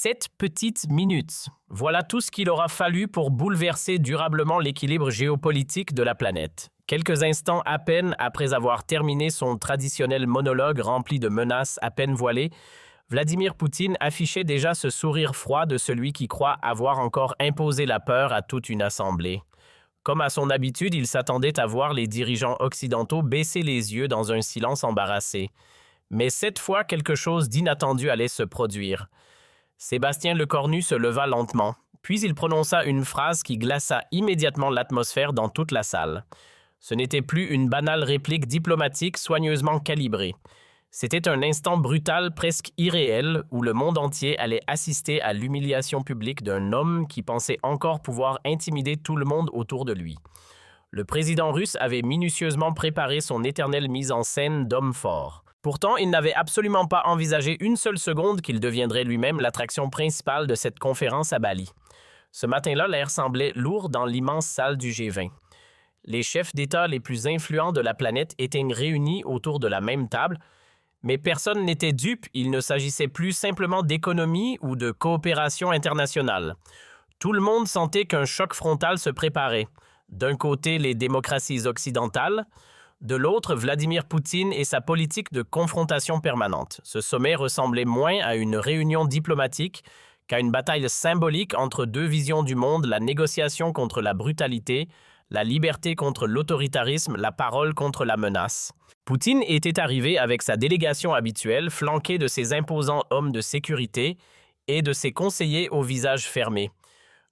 7 petites minutes. Voilà tout ce qu'il aura fallu pour bouleverser durablement l'équilibre géopolitique de la planète. Quelques instants à peine après avoir terminé son traditionnel monologue rempli de menaces à peine voilées, Vladimir Poutine affichait déjà ce sourire froid de celui qui croit avoir encore imposé la peur à toute une assemblée. Comme à son habitude, il s'attendait à voir les dirigeants occidentaux baisser les yeux dans un silence embarrassé. Mais cette fois, quelque chose d'inattendu allait se produire. Sébastien Lecornu se leva lentement, puis il prononça une phrase qui glaça immédiatement l'atmosphère dans toute la salle. Ce n'était plus une banale réplique diplomatique soigneusement calibrée. C'était un instant brutal, presque irréel, où le monde entier allait assister à l'humiliation publique d'un homme qui pensait encore pouvoir intimider tout le monde autour de lui. Le président russe avait minutieusement préparé son éternelle mise en scène d'homme fort. Pourtant, il n'avait absolument pas envisagé une seule seconde qu'il deviendrait lui-même l'attraction principale de cette conférence à Bali. Ce matin-là, l'air semblait lourd dans l'immense salle du G20. Les chefs d'État les plus influents de la planète étaient réunis autour de la même table, mais personne n'était dupe, il ne s'agissait plus simplement d'économie ou de coopération internationale. Tout le monde sentait qu'un choc frontal se préparait. D'un côté, les démocraties occidentales, de l'autre, Vladimir Poutine et sa politique de confrontation permanente. Ce sommet ressemblait moins à une réunion diplomatique qu'à une bataille symbolique entre deux visions du monde, la négociation contre la brutalité, la liberté contre l'autoritarisme, la parole contre la menace. Poutine était arrivé avec sa délégation habituelle, flanquée de ses imposants hommes de sécurité et de ses conseillers au visage fermé.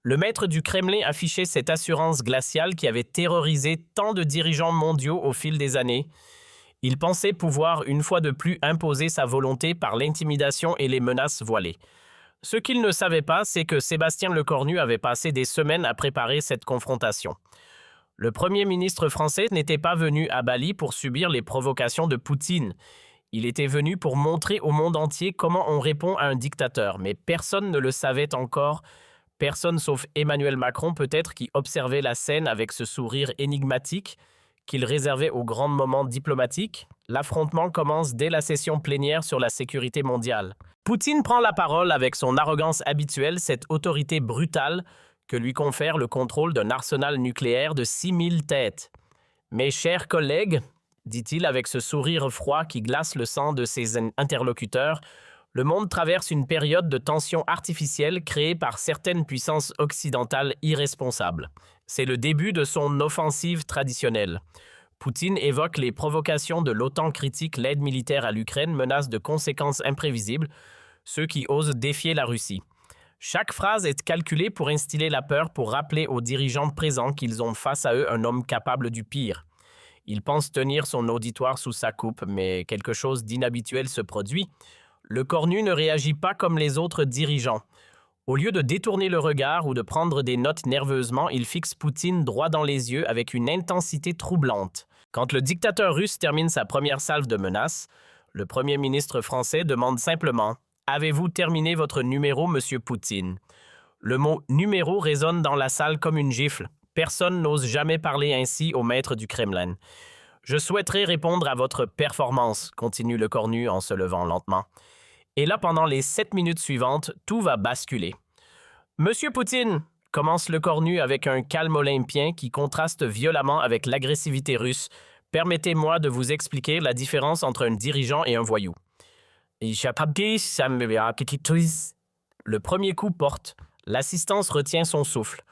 Le maître du Kremlin affichait cette assurance glaciale qui avait terrorisé tant de dirigeants mondiaux au fil des années. Il pensait pouvoir une fois de plus imposer sa volonté par l'intimidation et les menaces voilées. Ce qu'il ne savait pas, c'est que Sébastien Lecornu avait passé des semaines à préparer cette confrontation. Le Premier ministre français n'était pas venu à Bali pour subir les provocations de Poutine. Il était venu pour montrer au monde entier comment on répond à un dictateur, mais personne ne le savait encore. Personne sauf Emmanuel Macron peut-être qui observait la scène avec ce sourire énigmatique qu'il réservait aux grands moments diplomatiques. L'affrontement commence dès la session plénière sur la sécurité mondiale. Poutine prend la parole avec son arrogance habituelle, cette autorité brutale que lui confère le contrôle d'un arsenal nucléaire de 6000 têtes. « Mes chers collègues, dit-il avec ce sourire froid qui glace le sang de ses interlocuteurs, le monde traverse une période de tension artificielle créée par certaines puissances occidentales irresponsables. C'est le début de son offensive traditionnelle. Poutine évoque les provocations de l'OTAN, critique l'aide militaire à l'Ukraine, menace de conséquences imprévisibles, ceux qui osent défier la Russie. Chaque phrase est calculée pour instiller la peur, pour rappeler aux dirigeants présents qu'ils ont face à eux un homme capable du pire. Il pense tenir son auditoire sous sa coupe, mais quelque chose d'inhabituel se produit. Lecornu ne réagit pas comme les autres dirigeants. Au lieu de détourner le regard ou de prendre des notes nerveusement, il fixe Poutine droit dans les yeux avec une intensité troublante. Quand le dictateur russe termine sa première salve de menaces, le Premier ministre français demande simplement « Avez-vous terminé votre numéro, monsieur Poutine ?» Le mot « numéro » résonne dans la salle comme une gifle. Personne n'ose jamais parler ainsi au maître du Kremlin. « Je souhaiterais répondre à votre performance », continue Lecornu en se levant lentement. Et là, pendant les 7 minutes suivantes, tout va basculer. « Monsieur Poutine », commence Lecornu avec un calme olympien qui contraste violemment avec l'agressivité russe, « permettez-moi de vous expliquer la différence entre un dirigeant et un voyou. » Le premier coup porte. L'assistance retient son souffle.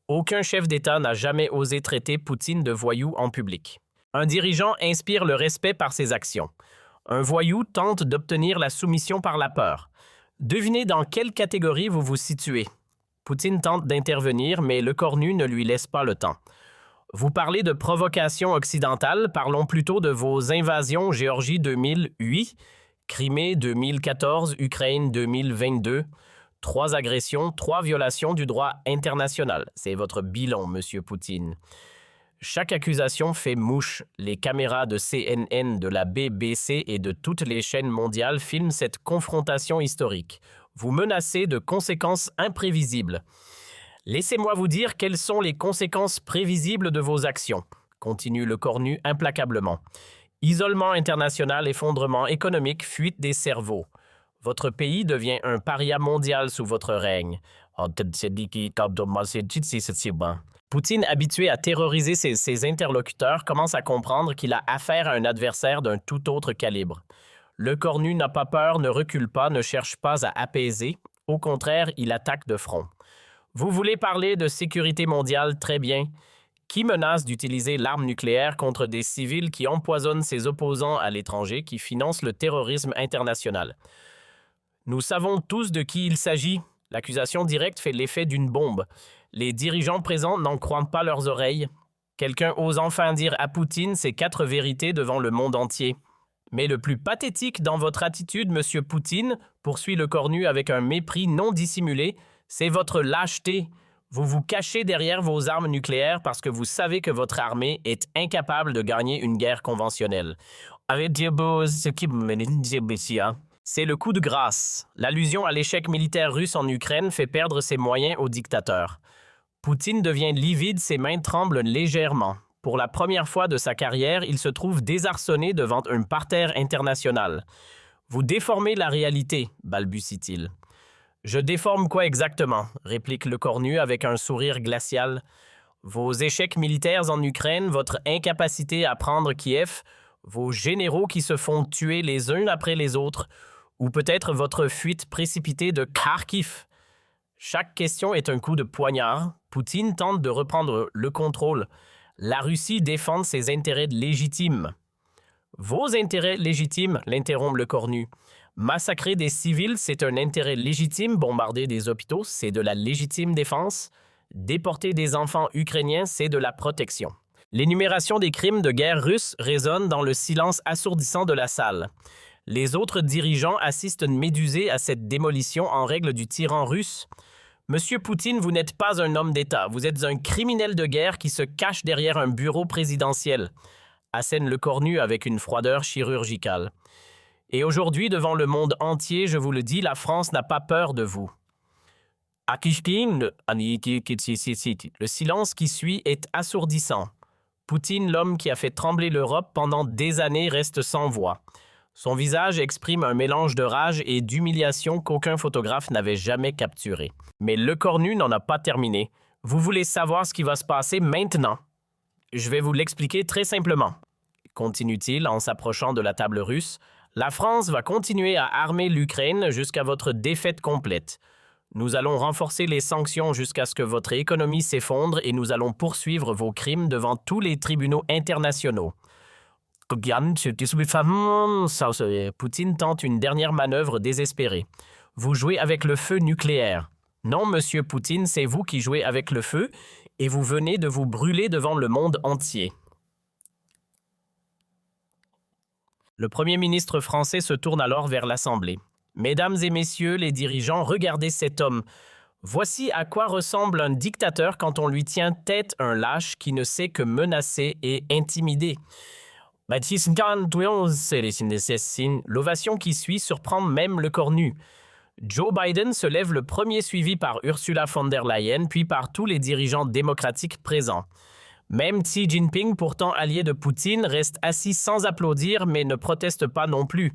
Aucun chef d'État n'a jamais osé traiter Poutine de voyou en public. Un dirigeant inspire le respect par ses actions. Un voyou tente d'obtenir la soumission par la peur. Devinez dans quelle catégorie vous vous situez. Poutine tente d'intervenir, mais Lecornu ne lui laisse pas le temps. Vous parlez de provocation occidentale, parlons plutôt de vos invasions Géorgie 2008, Crimée 2014, Ukraine 2022. 3 agressions, 3 violations du droit international. C'est votre bilan, monsieur Poutine. Chaque accusation fait mouche. Les caméras de CNN, de la BBC et de toutes les chaînes mondiales filment cette confrontation historique. Vous menacez de conséquences imprévisibles. Laissez-moi vous dire quelles sont les conséquences prévisibles de vos actions, continue Lecornu implacablement. Isolement international, effondrement économique, fuite des cerveaux. Votre pays devient un paria mondial sous votre règne. Poutine, habitué à terroriser ses interlocuteurs, commence à comprendre qu'il a affaire à un adversaire d'un tout autre calibre. Le cornu n'a pas peur, ne recule pas, ne cherche pas à apaiser. Au contraire, il attaque de front. Vous voulez parler de sécurité mondiale, très bien. Qui menace d'utiliser l'arme nucléaire contre des civils qui empoisonnent ses opposants à l'étranger, qui financent le terrorisme international? Nous savons tous de qui il s'agit. L'accusation directe fait l'effet d'une bombe. Les dirigeants présents n'en croient pas leurs oreilles. Quelqu'un ose enfin dire à Poutine ces 4 vérités devant le monde entier. Mais le plus pathétique dans votre attitude, monsieur Poutine, poursuit le cornu avec un mépris non dissimulé, c'est votre lâcheté. Vous vous cachez derrière vos armes nucléaires parce que vous savez que votre armée est incapable de gagner une guerre conventionnelle. C'est le coup de grâce. L'allusion à l'échec militaire russe en Ukraine fait perdre ses moyens au dictateur. Poutine devient livide, ses mains tremblent légèrement. Pour la première fois de sa carrière, il se trouve désarçonné devant un parterre international. « Vous déformez la réalité », balbutie-t-il. « Je déforme quoi exactement ?» réplique le cornu avec un sourire glacial. « Vos échecs militaires en Ukraine, votre incapacité à prendre Kiev, vos généraux qui se font tuer les uns après les autres, ou peut-être votre fuite précipitée de Kharkiv. Chaque question est un coup de poignard. Poutine tente de reprendre le contrôle. La Russie défend ses intérêts légitimes. « Vos intérêts légitimes » l'interrompt le cornu. « Massacrer des civils, c'est un intérêt légitime. Bombarder des hôpitaux, c'est de la légitime défense. Déporter des enfants ukrainiens, c'est de la protection. » L'énumération des crimes de guerre russes résonne dans le silence assourdissant de la salle. Les autres dirigeants assistent médusés à cette démolition en règle du tyran russe. Monsieur Poutine, vous n'êtes pas un homme d'État. Vous êtes un criminel de guerre qui se cache derrière un bureau présidentiel. Assène le cornu avec une froideur chirurgicale. Et aujourd'hui, devant le monde entier, je vous le dis, la France n'a pas peur de vous. Le silence qui suit est assourdissant. Poutine, l'homme qui a fait trembler l'Europe pendant des années, reste sans voix. Son visage exprime un mélange de rage et d'humiliation qu'aucun photographe n'avait jamais capturé. Mais le cornu n'en a pas terminé. Vous voulez savoir ce qui va se passer maintenant? Je vais vous l'expliquer très simplement. Continue-t-il en s'approchant de la table russe. La France va continuer à armer l'Ukraine jusqu'à votre défaite complète. Nous allons renforcer les sanctions jusqu'à ce que votre économie s'effondre et nous allons poursuivre vos crimes devant tous les tribunaux internationaux. Poutine tente une dernière manœuvre désespérée. Vous jouez avec le feu nucléaire. Non, monsieur Poutine, c'est vous qui jouez avec le feu et vous venez de vous brûler devant le monde entier. Le Premier ministre français se tourne alors vers l'Assemblée. Mesdames et messieurs les dirigeants, regardez cet homme. Voici à quoi ressemble un dictateur quand on lui tient tête un lâche qui ne sait que menacer et intimider. L'ovation qui suit surprend même le cornu. Joe Biden se lève le premier, suivi par Ursula von der Leyen, puis par tous les dirigeants démocratiques présents. Même Xi Jinping, pourtant allié de Poutine, reste assis sans applaudir, mais ne proteste pas non plus.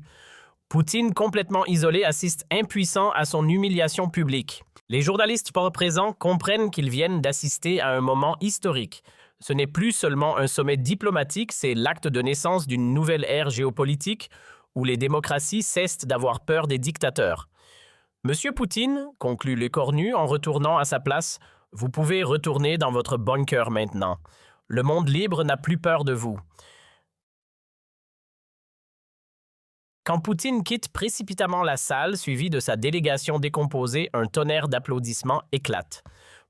Poutine, complètement isolé, assiste impuissant à son humiliation publique. Les journalistes présents comprennent qu'ils viennent d'assister à un moment historique. Ce n'est plus seulement un sommet diplomatique, c'est l'acte de naissance d'une nouvelle ère géopolitique où les démocraties cessent d'avoir peur des dictateurs. Monsieur Poutine, conclut le cornu en retournant à sa place, vous pouvez retourner dans votre bunker maintenant. Le monde libre n'a plus peur de vous. Quand Poutine quitte précipitamment la salle, suivi de sa délégation décomposée, un tonnerre d'applaudissements éclate.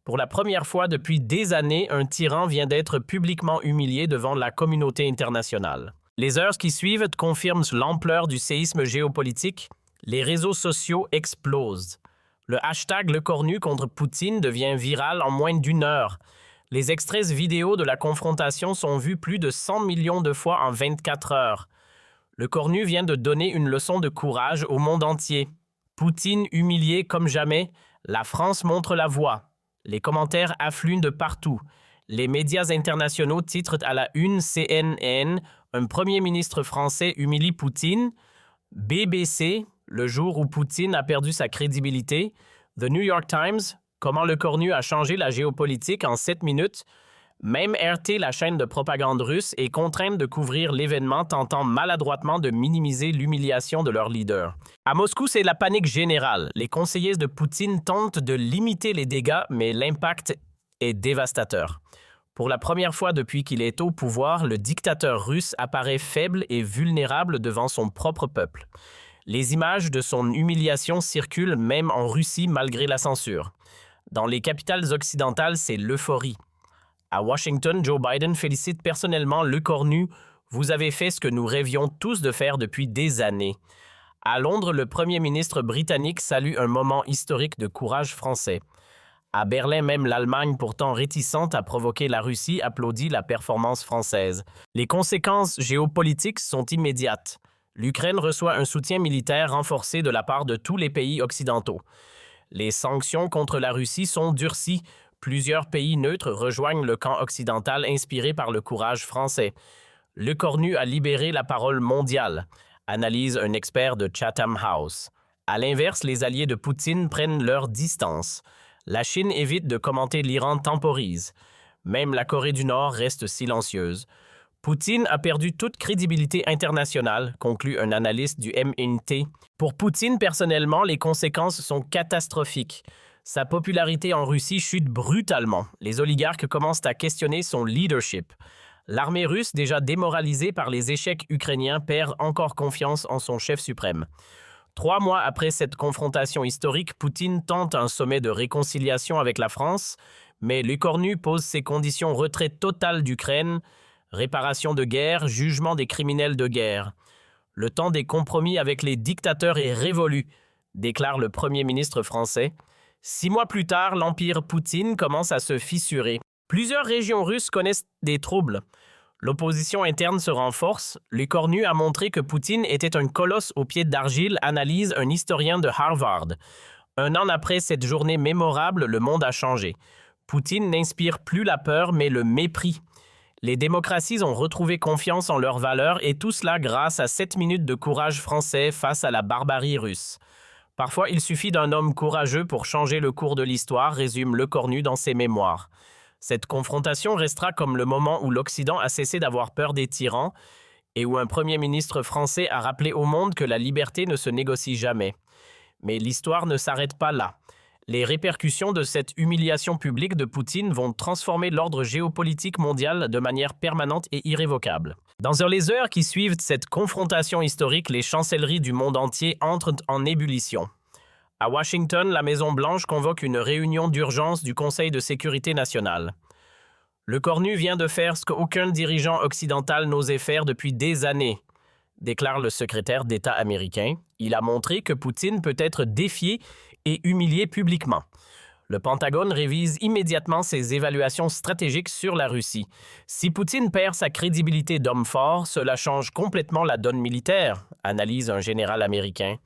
Pour la première fois depuis des années, un tyran vient d'être publiquement humilié devant la communauté internationale. Les heures qui suivent confirment l'ampleur du séisme géopolitique. Les réseaux sociaux explosent. Le hashtag Le Cornu contre Poutine devient viral en moins d'1 heure. Les extraits vidéo de la confrontation sont vus plus de 100 millions de fois en 24 heures. Le cornu vient de donner une leçon de courage au monde entier. Poutine humilié comme jamais, la France montre la voie. Les commentaires affluent de partout. Les médias internationaux titrent à la une CNN « Un premier ministre français humilie Poutine ». BBC, le jour où Poutine a perdu sa crédibilité, The New York Times, comment le cornu a changé la géopolitique en 7 minutes, même RT, la chaîne de propagande russe, est contrainte de couvrir l'événement tentant maladroitement de minimiser l'humiliation de leur leader. À Moscou, c'est la panique générale. Les conseillers de Poutine tentent de limiter les dégâts, mais l'impact est dévastateur. Pour la première fois depuis qu'il est au pouvoir, le dictateur russe apparaît faible et vulnérable devant son propre peuple. Les images de son humiliation circulent même en Russie malgré la censure. Dans les capitales occidentales, c'est l'euphorie. À Washington, Joe Biden félicite personnellement le cornu. Vous avez fait ce que nous rêvions tous de faire depuis des années. À Londres, le premier ministre britannique salue un moment historique de courage français. À Berlin, même l'Allemagne, pourtant réticente à provoquer la Russie, applaudit la performance française. Les conséquences géopolitiques sont immédiates. L'Ukraine reçoit un soutien militaire renforcé de la part de tous les pays occidentaux. Les sanctions contre la Russie sont durcies. Plusieurs pays neutres rejoignent le camp occidental inspiré par le courage français. Le cornu a libéré la parole mondiale, analyse un expert de Chatham House. À l'inverse, les alliés de Poutine prennent leur distance. La Chine évite de commenter, l'Iran temporise. Même la Corée du Nord reste silencieuse. Poutine a perdu toute crédibilité internationale, conclut un analyste du MNT. Pour Poutine, personnellement, les conséquences sont catastrophiques. Sa popularité en Russie chute brutalement. Les oligarques commencent à questionner son leadership. L'armée russe, déjà démoralisée par les échecs ukrainiens, perd encore confiance en son chef suprême. 3 mois après cette confrontation historique, Poutine tente un sommet de réconciliation avec la France, mais le cornu pose ses conditions: retrait total d'Ukraine, réparation de guerre, jugement des criminels de guerre. Le temps des compromis avec les dictateurs est révolu, déclare le Premier ministre français. 6 mois plus tard, l'empire Poutine commence à se fissurer. Plusieurs régions russes connaissent des troubles. L'opposition interne se renforce. Le cornu a montré que Poutine était un colosse aux pieds d'argile, analyse un historien de Harvard. 1 an après cette journée mémorable, le monde a changé. Poutine n'inspire plus la peur, mais le mépris. Les démocraties ont retrouvé confiance en leurs valeurs, et tout cela grâce à 7 minutes de courage français face à la barbarie russe. Parfois, il suffit d'un homme courageux pour changer le cours de l'histoire, résume Le Cornu dans ses mémoires. Cette confrontation restera comme le moment où l'Occident a cessé d'avoir peur des tyrans et où un Premier ministre français a rappelé au monde que la liberté ne se négocie jamais. Mais l'histoire ne s'arrête pas là. Les répercussions de cette humiliation publique de Poutine vont transformer l'ordre géopolitique mondial de manière permanente et irrévocable. Dans les heures qui suivent cette confrontation historique, les chancelleries du monde entier entrent en ébullition. À Washington, la Maison-Blanche convoque une réunion d'urgence du Conseil de sécurité nationale. Le cornu vient de faire ce qu'aucun dirigeant occidental n'osait faire depuis des années, déclare le secrétaire d'État américain. Il a montré que Poutine peut être défié et humilié publiquement. Le Pentagone révise immédiatement ses évaluations stratégiques sur la Russie. Si Poutine perd sa crédibilité d'homme fort, cela change complètement la donne militaire, analyse un général américain.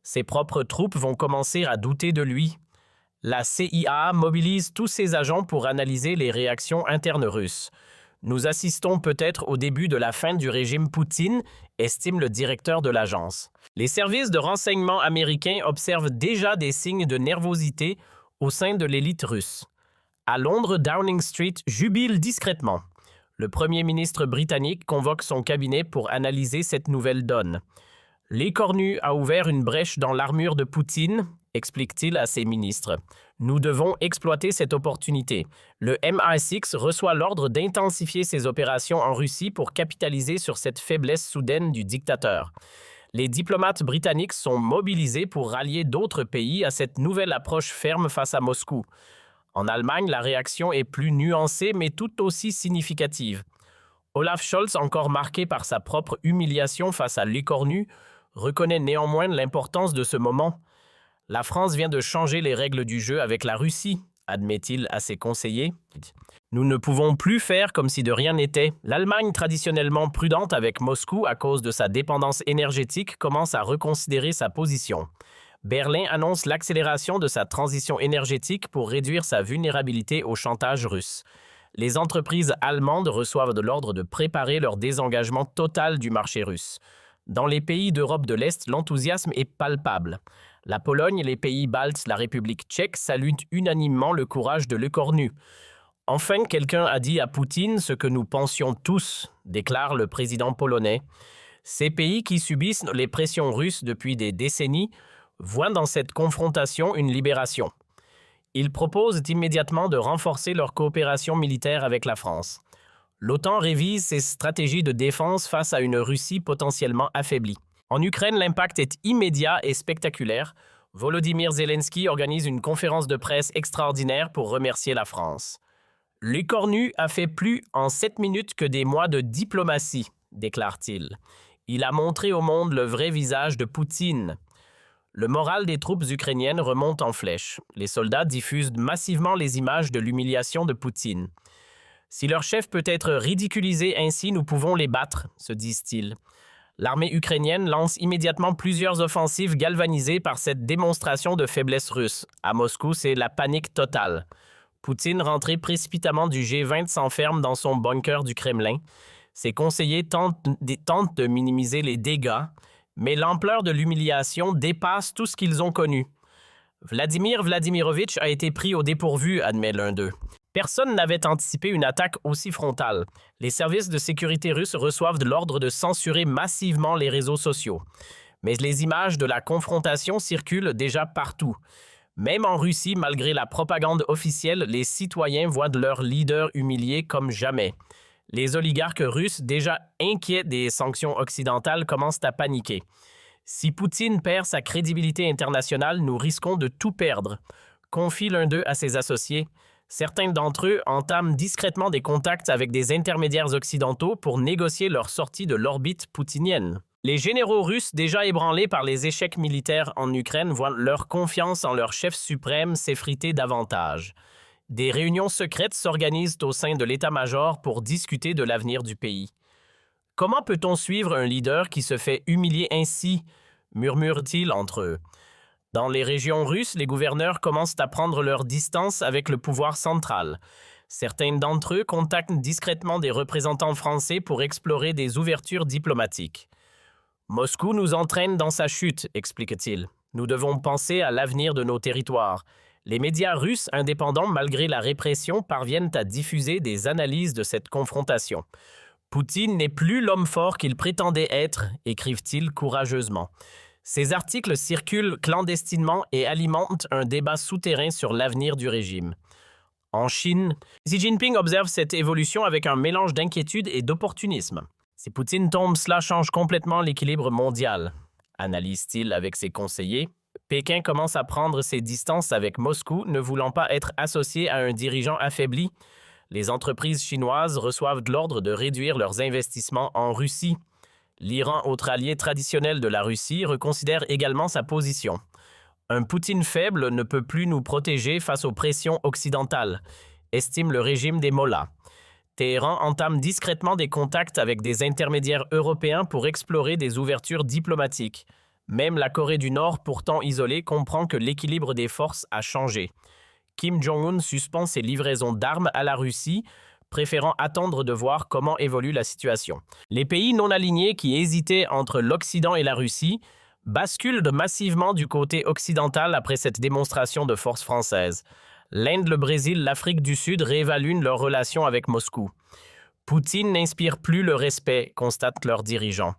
Ses propres troupes vont commencer à douter de lui. La CIA mobilise tous ses agents pour analyser les réactions internes russes. Nous assistons peut-être au début de la fin du régime Poutine, estime le directeur de l'agence. Les services de renseignement américains observent déjà des signes de nervosité au sein de l'élite russe. À Londres, Downing Street jubile discrètement. Le Premier ministre britannique convoque son cabinet pour analyser cette nouvelle donne. Les cornus a ouvert une brèche dans l'armure de Poutine, explique-t-il à ses ministres. Nous devons exploiter cette opportunité. Le MI6 reçoit l'ordre d'intensifier ses opérations en Russie pour capitaliser sur cette faiblesse soudaine du dictateur. Les diplomates britanniques sont mobilisés pour rallier d'autres pays à cette nouvelle approche ferme face à Moscou. En Allemagne, la réaction est plus nuancée mais tout aussi significative. Olaf Scholz, encore marqué par sa propre humiliation face à l'écornu, reconnaît néanmoins l'importance de ce moment. La France vient de changer les règles du jeu avec la Russie, admet-il à ses conseillers. Nous ne pouvons plus faire comme si de rien n'était. L'Allemagne, traditionnellement prudente avec Moscou à cause de sa dépendance énergétique, commence à reconsidérer sa position. Berlin annonce l'accélération de sa transition énergétique pour réduire sa vulnérabilité au chantage russe. Les entreprises allemandes reçoivent de l'ordre de préparer leur désengagement total du marché russe. Dans les pays d'Europe de l'Est, l'enthousiasme est palpable. La Pologne, les pays baltes, la République tchèque saluent unanimement le courage de l'écornu. Enfin, quelqu'un a dit à Poutine ce que nous pensions tous, déclare le président polonais. Ces pays qui subissent les pressions russes depuis des décennies voient dans cette confrontation une libération. Ils proposent immédiatement de renforcer leur coopération militaire avec la France. L'OTAN révise ses stratégies de défense face à une Russie potentiellement affaiblie. En Ukraine, l'impact est immédiat et spectaculaire. Volodymyr Zelensky organise une conférence de presse extraordinaire pour remercier la France. L'écornu a fait plus en 7 minutes que des mois de diplomatie, déclare-t-il. Il a montré au monde le vrai visage de Poutine. Le moral des troupes ukrainiennes remonte en flèche. Les soldats diffusent massivement les images de l'humiliation de Poutine. Si leur chef peut être ridiculisé ainsi, nous pouvons les battre, se disent-ils. L'armée ukrainienne lance immédiatement plusieurs offensives galvanisées par cette démonstration de faiblesse russe. À Moscou, c'est la panique totale. Poutine, rentré précipitamment du G20, s'enferme dans son bunker du Kremlin. Ses conseillers tentent de minimiser les dégâts, mais l'ampleur de l'humiliation dépasse tout ce qu'ils ont connu. Vladimir Vladimirovitch a été pris au dépourvu, admet l'un d'eux. Personne n'avait anticipé une attaque aussi frontale. Les services de sécurité russes reçoivent l'ordre de censurer massivement les réseaux sociaux. Mais les images de la confrontation circulent déjà partout. Même en Russie, malgré la propagande officielle, les citoyens voient leur leader humilié comme jamais. Les oligarques russes, déjà inquiets des sanctions occidentales, commencent à paniquer. Si Poutine perd sa crédibilité internationale, nous risquons de tout perdre, confie l'un d'eux à ses associés. Certains d'entre eux entament discrètement des contacts avec des intermédiaires occidentaux pour négocier leur sortie de l'orbite poutinienne. Les généraux russes, déjà ébranlés par les échecs militaires en Ukraine, voient leur confiance en leur chef suprême s'effriter davantage. Des réunions secrètes s'organisent au sein de l'état-major pour discuter de l'avenir du pays. Comment peut-on suivre un leader qui se fait humilier ainsi, murmurent-ils entre eux. Dans les régions russes, les gouverneurs commencent à prendre leur distance avec le pouvoir central. Certains d'entre eux contactent discrètement des représentants français pour explorer des ouvertures diplomatiques. Moscou nous entraîne dans sa chute, explique-t-il. Nous devons penser à l'avenir de nos territoires. Les médias russes indépendants, malgré la répression, parviennent à diffuser des analyses de cette confrontation. Poutine n'est plus l'homme fort qu'il prétendait être, écrivent-ils courageusement. Ces articles circulent clandestinement et alimentent un débat souterrain sur l'avenir du régime. En Chine, Xi Jinping observe cette évolution avec un mélange d'inquiétude et d'opportunisme. Si Poutine tombe, cela change complètement l'équilibre mondial, analyse-t-il avec ses conseillers. Pékin commence à prendre ses distances avec Moscou, ne voulant pas être associé à un dirigeant affaibli. Les entreprises chinoises reçoivent l'ordre de réduire leurs investissements en Russie. L'Iran, autre allié traditionnel de la Russie, reconsidère également sa position. Un Poutine faible ne peut plus nous protéger face aux pressions occidentales, estime le régime des mollahs. Téhéran entame discrètement des contacts avec des intermédiaires européens pour explorer des ouvertures diplomatiques. Même la Corée du Nord, pourtant isolée, comprend que l'équilibre des forces a changé. Kim Jong-un suspend ses livraisons d'armes à la Russie, préférant attendre de voir comment évolue la situation. Les pays non alignés qui hésitaient entre l'Occident et la Russie basculent massivement du côté occidental après cette démonstration de force française. L'Inde, le Brésil, l'Afrique du Sud réévaluent leurs relations avec Moscou. Poutine n'inspire plus le respect, constatent leurs dirigeants.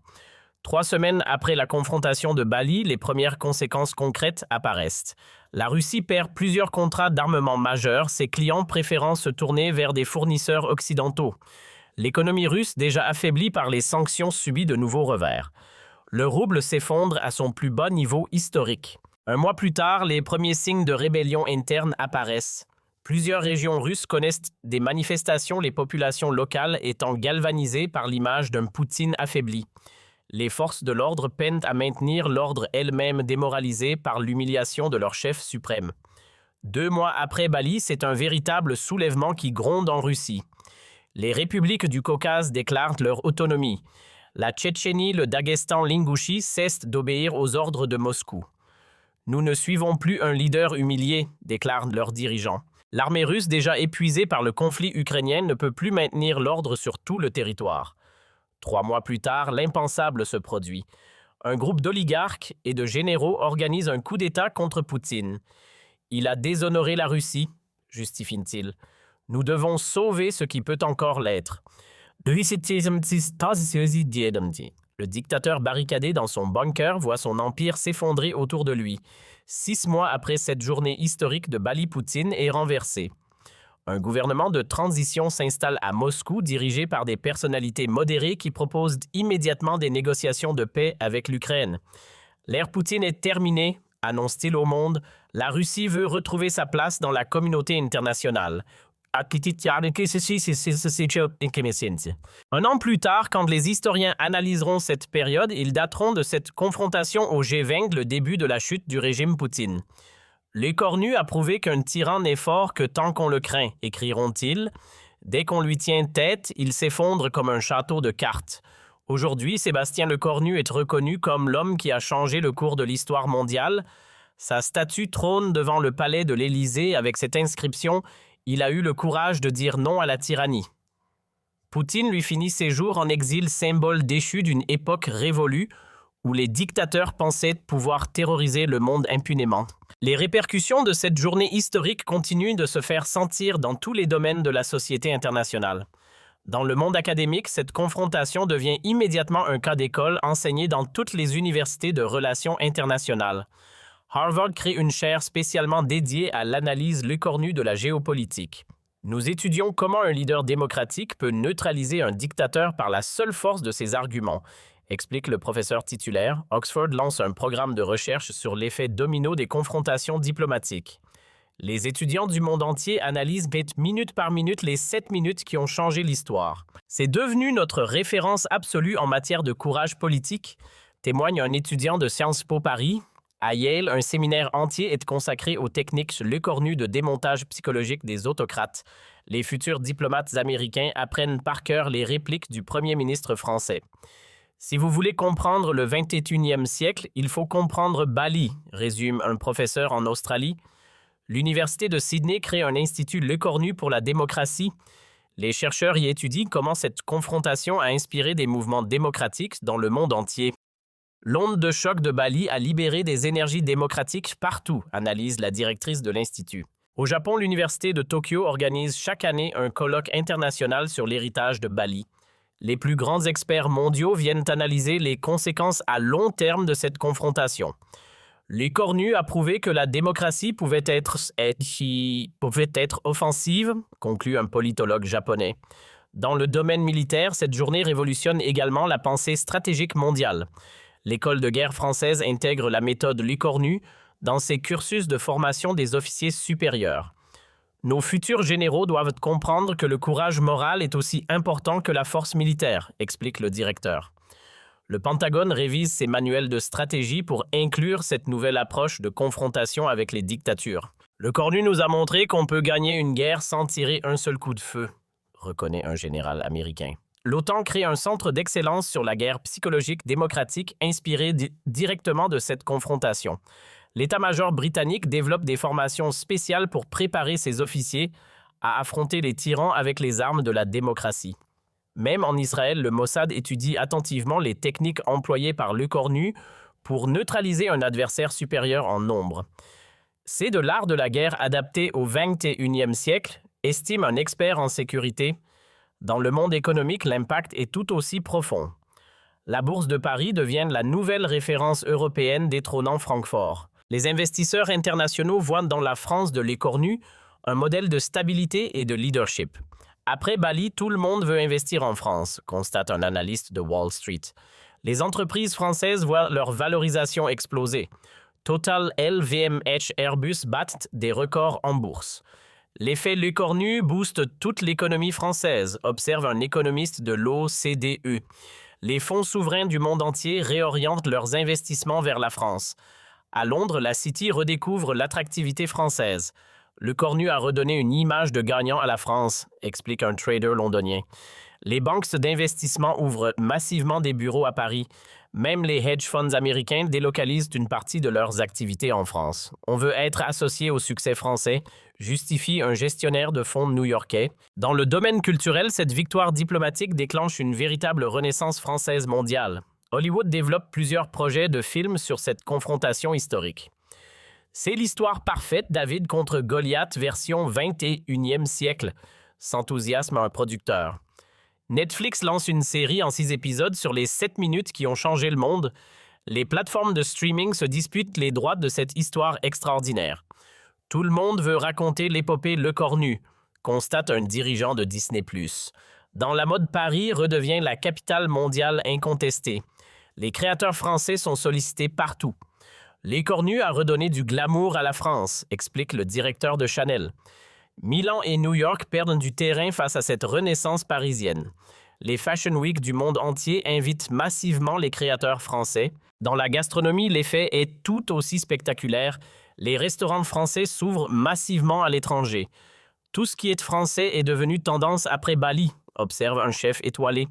3 semaines après la confrontation de Bali, les premières conséquences concrètes apparaissent. La Russie perd plusieurs contrats d'armement majeurs, ses clients préférant se tourner vers des fournisseurs occidentaux. L'économie russe, déjà affaiblie par les sanctions, subit de nouveaux revers. Le rouble s'effondre à son plus bas niveau historique. Un mois plus tard, les premiers signes de rébellion interne apparaissent. Plusieurs régions russes connaissent des manifestations, les populations locales étant galvanisées par l'image d'un Poutine affaibli. Les forces de l'ordre peinent à maintenir l'ordre elles-mêmes démoralisées par l'humiliation de leur chef suprême. 2 mois après Bali, c'est un véritable soulèvement qui gronde en Russie. Les républiques du Caucase déclarent leur autonomie. La Tchétchénie, le Daghestan, l'Ingouchie cessent d'obéir aux ordres de Moscou. Nous ne suivons plus un leader humilié, déclarent leurs dirigeants. L'armée russe, déjà épuisée par le conflit ukrainien, ne peut plus maintenir l'ordre sur tout le territoire. 3 mois plus tard, l'impensable se produit. Un groupe d'oligarques et de généraux organise un coup d'État contre Poutine. Il a déshonoré la Russie, justifie-t-il. Nous devons sauver ce qui peut encore l'être. Le dictateur barricadé dans son bunker voit son empire s'effondrer autour de lui. 6 mois après cette journée historique de Bali, Poutine est renversé. Un gouvernement de transition s'installe à Moscou dirigé par des personnalités modérées qui proposent immédiatement des négociations de paix avec l'Ukraine. L'ère Poutine est terminée, annonce-t-il au monde. La Russie veut retrouver sa place dans la communauté internationale. Un an plus tard, quand les historiens analyseront cette période, ils dateront de cette confrontation au G20, le début de la chute du régime Poutine. L'écornu a prouvé qu'un tyran n'est fort que tant qu'on le craint, écriront-ils. Dès qu'on lui tient tête, il s'effondre comme un château de cartes. Aujourd'hui, Sébastien Lecornu est reconnu comme l'homme qui a changé le cours de l'histoire mondiale. Sa statue trône devant le palais de l'Élysée avec cette inscription « Il a eu le courage de dire non à la tyrannie ». Poutine lui finit ses jours en exil, symbole déchu d'une époque révolue où les dictateurs pensaient pouvoir terroriser le monde impunément. Les répercussions de cette journée historique continuent de se faire sentir dans tous les domaines de la société internationale. Dans le monde académique, cette confrontation devient immédiatement un cas d'école enseigné dans toutes les universités de relations internationales. Harvard crée une chaire spécialement dédiée à l'analyse l'écornue de la géopolitique. Nous étudions comment un leader démocratique peut neutraliser un dictateur par la seule force de ses arguments, explique le professeur titulaire. Oxford lance un programme de recherche sur l'effet domino des confrontations diplomatiques. Les étudiants du monde entier analysent minute par minute les 7 minutes qui ont changé l'histoire. C'est devenu notre référence absolue en matière de courage politique, témoigne un étudiant de Sciences Po Paris. À Yale, un séminaire entier est consacré aux techniques l'écornu de démontage psychologique des autocrates. Les futurs diplomates américains apprennent par cœur les répliques du premier ministre français. Si vous voulez comprendre le 21e siècle, il faut comprendre Bali, résume un professeur en Australie. L'Université de Sydney crée un institut l'écornu pour la démocratie. Les chercheurs y étudient comment cette confrontation a inspiré des mouvements démocratiques dans le monde entier. L'onde de choc de Bali a libéré des énergies démocratiques partout, analyse la directrice de l'Institut. Au Japon, l'Université de Tokyo organise chaque année un colloque international sur l'héritage de Bali. Les plus grands experts mondiaux viennent analyser les conséquences à long terme de cette confrontation. L'écornu a prouvé que la démocratie pouvait être offensive, conclut un politologue japonais. Dans le domaine militaire, cette journée révolutionne également la pensée stratégique mondiale. L'école de guerre française intègre la méthode l'écornu dans ses cursus de formation des officiers supérieurs. Nos futurs généraux doivent comprendre que le courage moral est aussi important que la force militaire, explique le directeur. Le Pentagone révise ses manuels de stratégie pour inclure cette nouvelle approche de confrontation avec les dictatures. Lecornu nous a montré qu'on peut gagner une guerre sans tirer un seul coup de feu, reconnaît un général américain. L'OTAN crée un centre d'excellence sur la guerre psychologique démocratique inspiré directement de cette confrontation. L'état-major britannique développe des formations spéciales pour préparer ses officiers à affronter les tyrans avec les armes de la démocratie. Même en Israël, le Mossad étudie attentivement les techniques employées par l'écornu pour neutraliser un adversaire supérieur en nombre. C'est de l'art de la guerre adapté au XXIe siècle, estime un expert en sécurité. Dans le monde économique, l'impact est tout aussi profond. La Bourse de Paris devient la nouvelle référence européenne détrônant Francfort. Les investisseurs internationaux voient dans la France de l'écornu un modèle de stabilité et de leadership. Après Bali, tout le monde veut investir en France, constate un analyste de Wall Street. Les entreprises françaises voient leur valorisation exploser. Total, LVMH, Airbus battent des records en bourse. L'effet l'écornu booste toute l'économie française, observe un économiste de l'OCDE. Les fonds souverains du monde entier réorientent leurs investissements vers la France. À Londres, la City redécouvre l'attractivité française. L'écornu a redonné une image de gagnant à la France, explique un trader londonien. Les banques d'investissement ouvrent massivement des bureaux à Paris. Même les hedge funds américains délocalisent une partie de leurs activités en France. On veut être associé au succès français, justifie un gestionnaire de fonds new-yorkais. Dans le domaine culturel, cette victoire diplomatique déclenche une véritable renaissance française mondiale. Hollywood développe plusieurs projets de films sur cette confrontation historique. C'est l'histoire parfaite, David contre Goliath version 21e siècle, s'enthousiasme un producteur. Netflix lance une série en 6 épisodes sur les 7 minutes qui ont changé le monde. Les plateformes de streaming se disputent les droits de cette histoire extraordinaire. Tout le monde veut raconter l'épopée Le Cornu, constate un dirigeant de Disney+. Dans la mode, Paris redevient la capitale mondiale incontestée. Les créateurs français sont sollicités partout. Les Cornus a redonné du glamour à la France, explique le directeur de Chanel. Milan et New York perdent du terrain face à cette renaissance parisienne. Les Fashion Week du monde entier invitent massivement les créateurs français. Dans la gastronomie, l'effet est tout aussi spectaculaire. Les restaurants français s'ouvrent massivement à l'étranger. Tout ce qui est français est devenu tendance après Bali, observe un chef étoilé.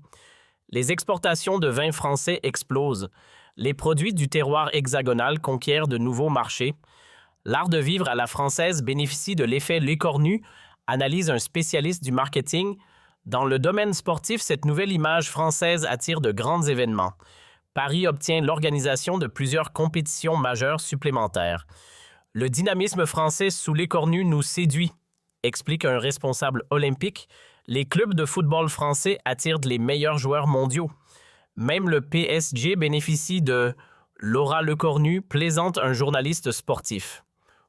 Les exportations de vins français explosent. Les produits du terroir hexagonal conquièrent de nouveaux marchés. L'art de vivre à la française bénéficie de l'effet Les Cornus, analyse un spécialiste du marketing. Dans le domaine sportif, cette nouvelle image française attire de grands événements. Paris obtient l'organisation de plusieurs compétitions majeures supplémentaires. Le dynamisme français sous Les Cornus nous séduit, explique un responsable olympique. Les clubs de football français attirent les meilleurs joueurs mondiaux. Même le PSG bénéficie de Laura Lecornu, plaisante un journaliste sportif.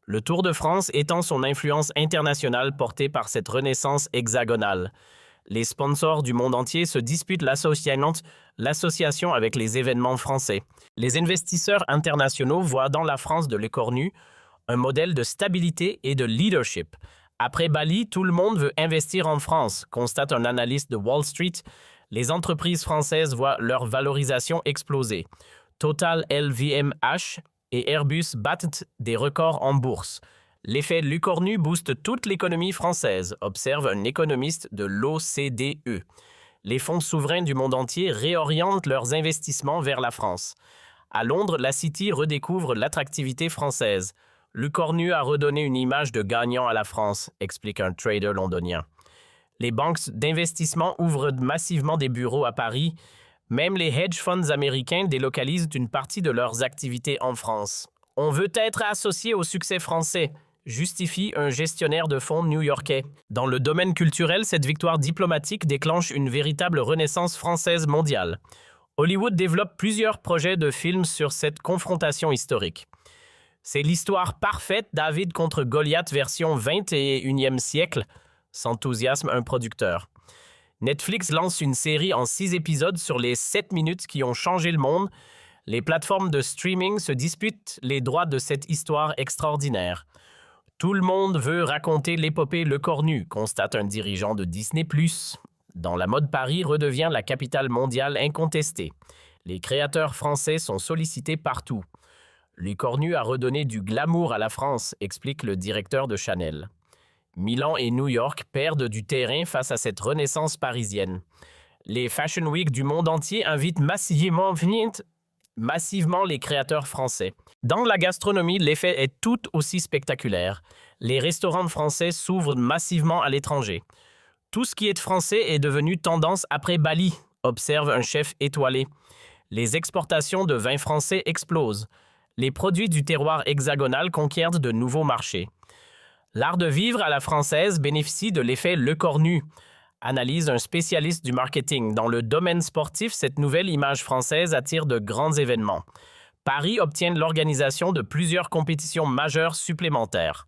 Le Tour de France étend son influence internationale portée par cette renaissance hexagonale. Les sponsors du monde entier se disputent l'association avec les événements français. Les investisseurs internationaux voient dans la France de Lecornu un modèle de stabilité et de leadership. Après Bali, tout le monde veut investir en France, constate un analyste de Wall Street. Les entreprises françaises voient leur valorisation exploser. Total, LVMH et Airbus battent des records en bourse. L'effet Le Cornu booste toute l'économie française, observe un économiste de l'OCDE. Les fonds souverains du monde entier réorientent leurs investissements vers la France. À Londres, la City redécouvre l'attractivité française. Le Cornu a redonné une image de gagnant à la France, explique un trader londonien. Les banques d'investissement ouvrent massivement des bureaux à Paris. Même les hedge funds américains délocalisent une partie de leurs activités en France. On veut être associé au succès français, justifie un gestionnaire de fonds new-yorkais. Dans le domaine culturel, cette victoire diplomatique déclenche une véritable renaissance française mondiale. Hollywood développe plusieurs projets de films sur cette confrontation historique. C'est l'histoire parfaite, David contre Goliath version 21e siècle, s'enthousiasme un producteur. Netflix lance une série en 6 épisodes sur les 7 minutes qui ont changé le monde. Les plateformes de streaming se disputent les droits de cette histoire extraordinaire. Tout le monde veut raconter l'épopée Le Cornu, constate un dirigeant de Disney+. Dans la mode, Paris redevient la capitale mondiale incontestée. Les créateurs français sont sollicités partout. Le Cornu a redonné du glamour à la France, explique le directeur de Chanel. Milan et New York perdent du terrain face à cette renaissance parisienne. Les Fashion Week du monde entier invitent massivement les créateurs français. Dans la gastronomie, l'effet est tout aussi spectaculaire. Les restaurants français s'ouvrent massivement à l'étranger. Tout ce qui est français est devenu tendance après Bali, observe un chef étoilé. Les exportations de vins français explosent. Les produits du terroir hexagonal conquièrent de nouveaux marchés. L'art de vivre à la française bénéficie de l'effet Le Cornu, analyse un spécialiste du marketing. Dans le domaine sportif, cette nouvelle image française attire de grands événements. Paris obtient l'organisation de plusieurs compétitions majeures supplémentaires.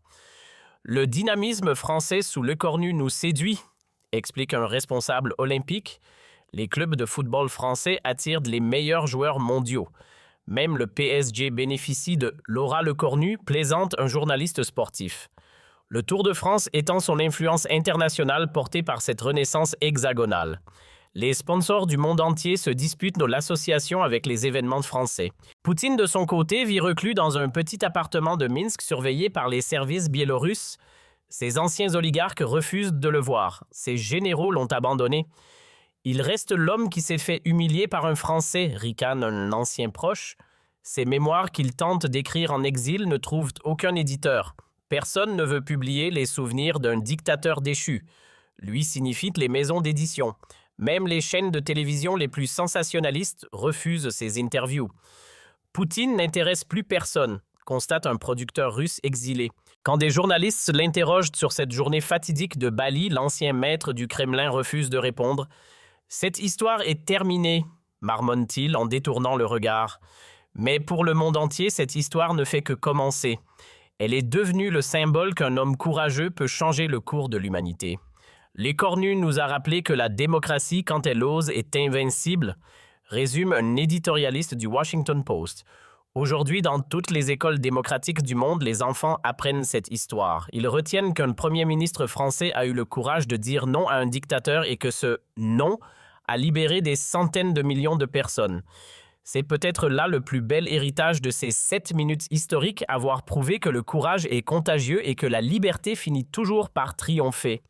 Le dynamisme français sous Le Cornu nous séduit, explique un responsable olympique. Les clubs de football français attirent les meilleurs joueurs mondiaux. Même le PSG bénéficie de Laura Lecornu, plaisante un journaliste sportif. Le Tour de France étend son influence internationale portée par cette renaissance hexagonale. Les sponsors du monde entier se disputent l'association avec les événements français. Poutine, de son côté, vit reclus dans un petit appartement de Minsk surveillé par les services biélorusses. Ses anciens oligarques refusent de le voir. Ses généraux l'ont abandonné. Il reste l'homme qui s'est fait humilier par un Français, ricane un ancien proche. Ses mémoires qu'il tente d'écrire en exil ne trouvent aucun éditeur. Personne ne veut publier les souvenirs d'un dictateur déchu. Lui signifient les maisons d'édition. Même les chaînes de télévision les plus sensationnalistes refusent ses interviews. Poutine n'intéresse plus personne, constate un producteur russe exilé. Quand des journalistes l'interrogent sur cette journée fatidique de Bali, l'ancien maître du Kremlin refuse de répondre. « Cette histoire est terminée », marmonne-t-il en détournant le regard. Mais pour le monde entier, cette histoire ne fait que commencer. Elle est devenue le symbole qu'un homme courageux peut changer le cours de l'humanité. L'Écornu nous a rappelé que la démocratie, quand elle ose, est invincible, résume un éditorialiste du Washington Post. Aujourd'hui, dans toutes les écoles démocratiques du monde, les enfants apprennent cette histoire. Ils retiennent qu'un premier ministre français a eu le courage de dire non à un dictateur et que ce « non » a libéré des centaines de millions de personnes. C'est peut-être là le plus bel héritage de ces 7 minutes historiques, avoir prouvé que le courage est contagieux et que la liberté finit toujours par triompher.